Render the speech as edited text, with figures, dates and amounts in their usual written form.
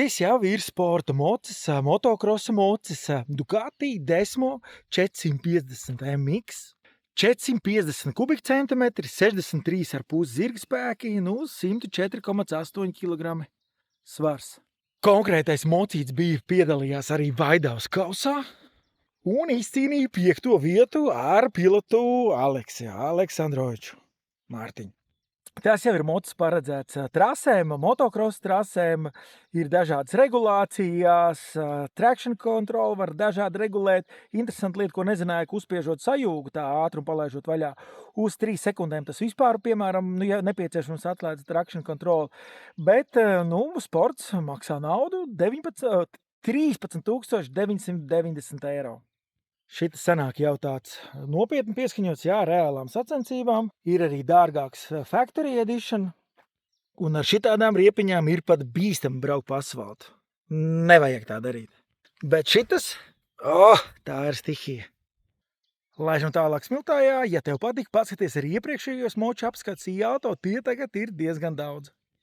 Šis jau ir sporta mocis, motokrosa mocis, Ducati Desmo 450 MX, 450 kubikcentimetri, 63,5 zirgspēki, 104,8 kg svars. Konkrētais mocīts piedalījās arī Vaidavas kausā un izcīnīja 5. vietu ar pilotu Aleksandroviču Mārtiņu. Tas jau ir mocis paredzēts trasēm, motocross trasēm, ir dažādas regulācijas, traction control var dažādi regulēt. Interesanti lieta, ko nezināju, ka uzspiežot sajūgu tā ātrumu palaižot vaļā uz 3 sekundēm, tas vispār, piemēram, ja nepieciešams atslēdz traction control. Bet, sports maksā naudu 13,990 eiro. Šitas sanāk jau tāds nopietni pieskaņots, reālām sacensībām. Ir arī dārgāks Factory Edition. Un ar šitādām riepiņām ir pat bīstami braukt pa asfaltu. Nevajag tā darīt. Bet šitas, tā ir stihija. Laižam tālāk smiltājā. Ja tev patīk, paskaties arī iepriekšējos moču apskats, tie tagad ir diezgan daudz.